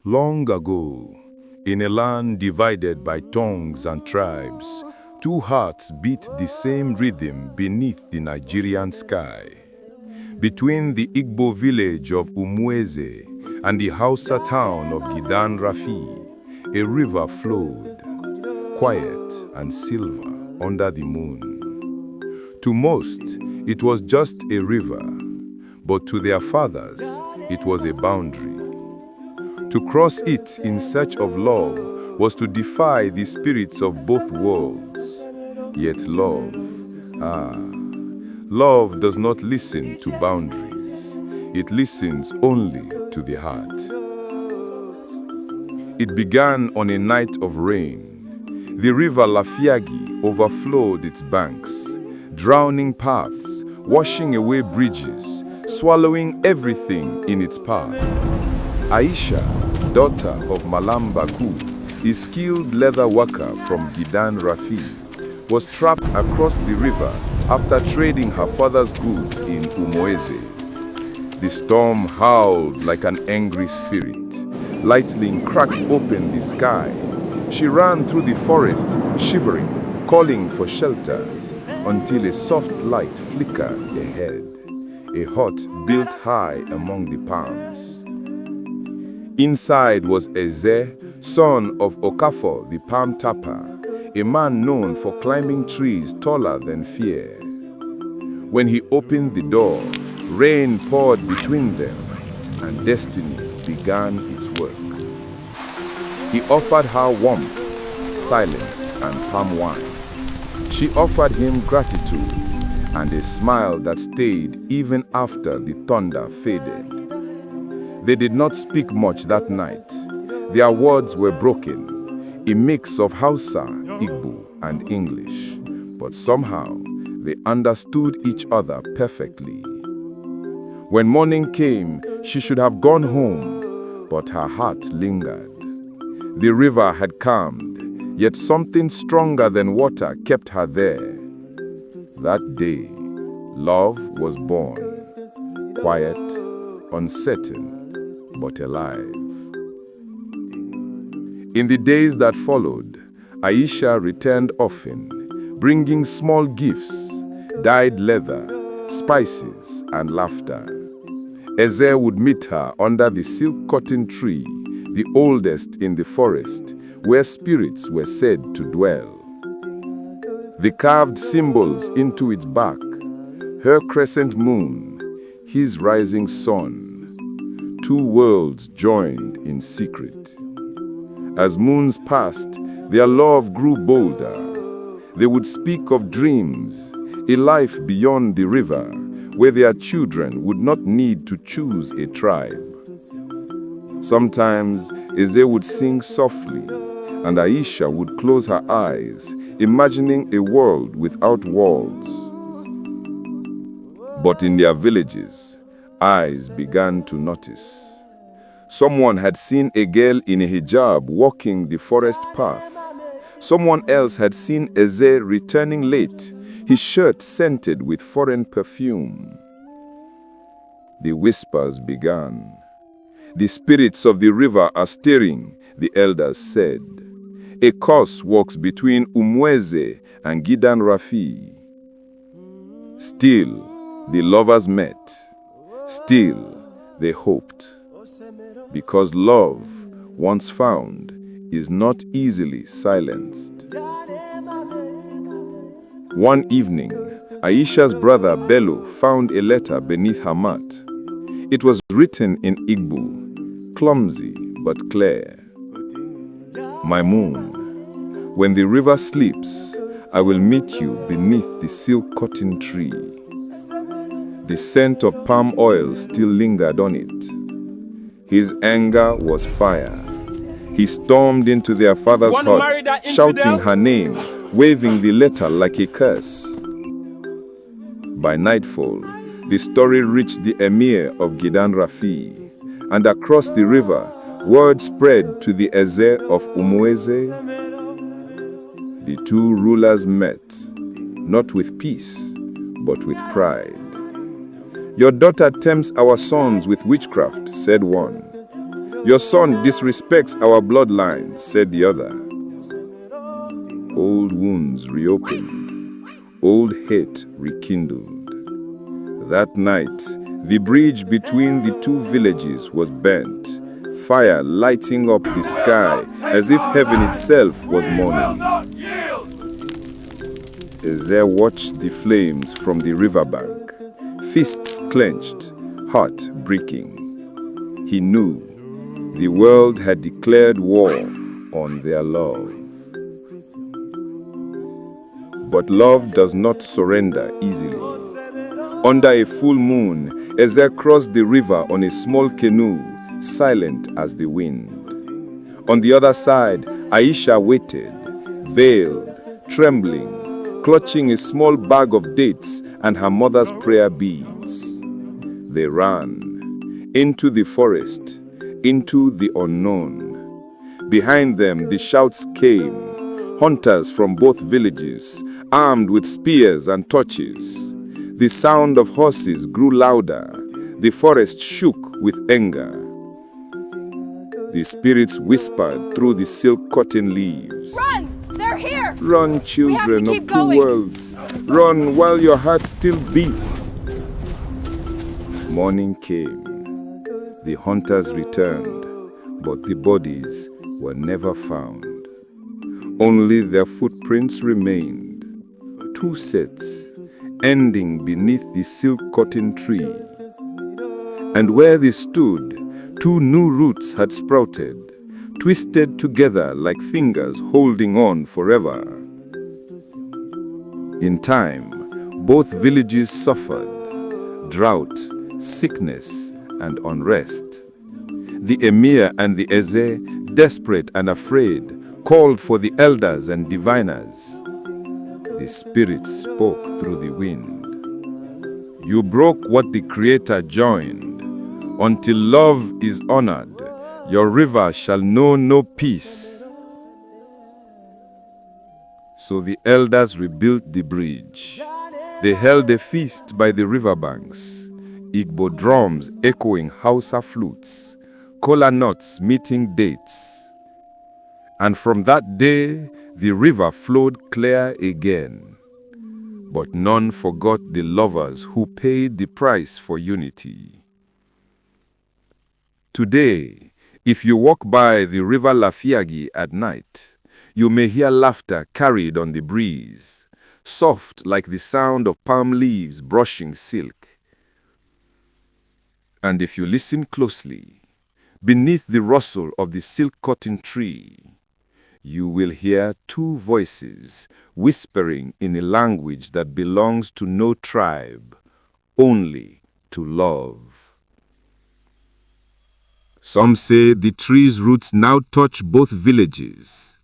Long ago, in a land divided by tongues and tribes, two hearts beat the same rhythm beneath the Nigerian sky. Between the Igbo village of Umueze and the Hausa town of Gidan Rafi, a river flowed, quiet and silver under the moon. To most, it was just a river, but to their fathers, it was a boundary. To cross it in search of love was to defy the spirits of both worlds. Yet love does not listen to boundaries. It listens only to the heart. It began on a night of rain. The river Lafiagi overflowed its banks, drowning paths, washing away bridges, swallowing everything in its path. Aisha, daughter of Malam Baku, a skilled leather worker from Gidan Rafi, was trapped across the river after trading her father's goods in Umueze. The storm howled like an angry spirit. Lightning cracked open the sky. She ran through the forest, shivering, calling for shelter, until a soft light flickered ahead. A hut built high among the palms. Inside was Eze, son of Okafor the palm tapper, a man known for climbing trees taller than fear. When he opened the door, rain poured between them, and destiny began its work. He offered her warmth, silence, and palm wine. She offered him gratitude and a smile that stayed even after the thunder faded. They did not speak much that night. Their words were broken, a mix of Hausa, Igbo, and English. But somehow, they understood each other perfectly. When morning came, she should have gone home, but her heart lingered. The river had calmed, yet something stronger than water kept her there. That day, love was born, quiet, uncertain, but alive. In the days that followed, Aisha returned often, bringing small gifts, dyed leather, spices, and laughter. Eze would meet her under the silk cotton tree, the oldest in the forest, where spirits were said to dwell. They carved symbols into its bark, her crescent moon, his rising sun. Two worlds joined in secret. As moons passed, their love grew bolder. They would speak of dreams, a life beyond the river, where their children would not need to choose a tribe. Sometimes, Eze would sing softly, and Aisha would close her eyes, imagining a world without walls. But in their villages, eyes began to notice. Someone had seen a girl in a hijab walking the forest path. Someone else had seen Eze returning late, his shirt scented with foreign perfume. The whispers began. The spirits of the river are stirring, the elders said. A curse walks between Umueze and Gidan Rafi. Still, the lovers met. Still, they hoped. Because love, once found, is not easily silenced. One evening, Aisha's brother Bello found a letter beneath her mat. It was written in Igbo, clumsy but clear. My moon, when the river sleeps, I will meet you beneath the silk cotton tree. The scent of palm oil still lingered on it. His anger was fire. He stormed into their father's hut, shouting her name, waving the letter like a curse. By nightfall, the story reached the emir of Gidan Rafi, and across the river, word spread to the Eze of Umueze. The two rulers met, not with peace, but with pride. Your daughter tempts our sons with witchcraft, said one. "Your son disrespects our bloodline," said the other. Old wounds reopened, old hate rekindled. That night, the bridge between the two villages was burnt, fire lighting up the sky as if heaven itself was mourning. Eze watched the flames from the riverbank, fists clenched, heart breaking. He knew the world had declared war on their love. But love does not surrender easily. Under a full moon, Eze crossed the river on a small canoe, silent as the wind. On the other side, Aisha waited, veiled, trembling, clutching a small bag of dates and her mother's prayer beads. They ran into the forest, into the unknown. Behind them, the shouts came, hunters from both villages, armed with spears and torches. The sound of horses grew louder. The forest shook with anger. The spirits whispered through the silk cotton leaves. Run! They're here! Run, children of two worlds. Run while your heart still beats. Morning came. The hunters returned, but the bodies were never found. Only their footprints remained. Two sets, ending beneath the silk cotton tree. And where they stood, two new roots had sprouted, twisted together like fingers holding on forever. In time, both villages suffered drought, sickness, and unrest. The emir and the Eze, desperate and afraid, called for the elders and diviners. The spirits spoke through the wind. You broke what the Creator joined. Until love is honored, your river shall know no peace. So the elders rebuilt the bridge. They held a feast by the riverbanks, Igbo drums echoing Hausa flutes, kola nuts meeting dates. And from that day, the river flowed clear again. But none forgot the lovers who paid the price for unity. Today, if you walk by the river Lafiagi at night, you may hear laughter carried on the breeze, soft like the sound of palm leaves brushing silk. And if you listen closely, beneath the rustle of the silk cotton tree, you will hear two voices whispering in a language that belongs to no tribe, only to love. Some say the tree's roots now touch both villages.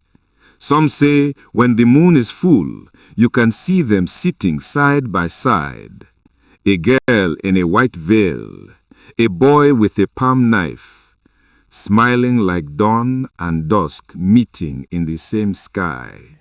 Some say when the moon is full, you can see them sitting side by side. A girl in a white veil, a boy with a palm knife, smiling like dawn and dusk meeting in the same sky.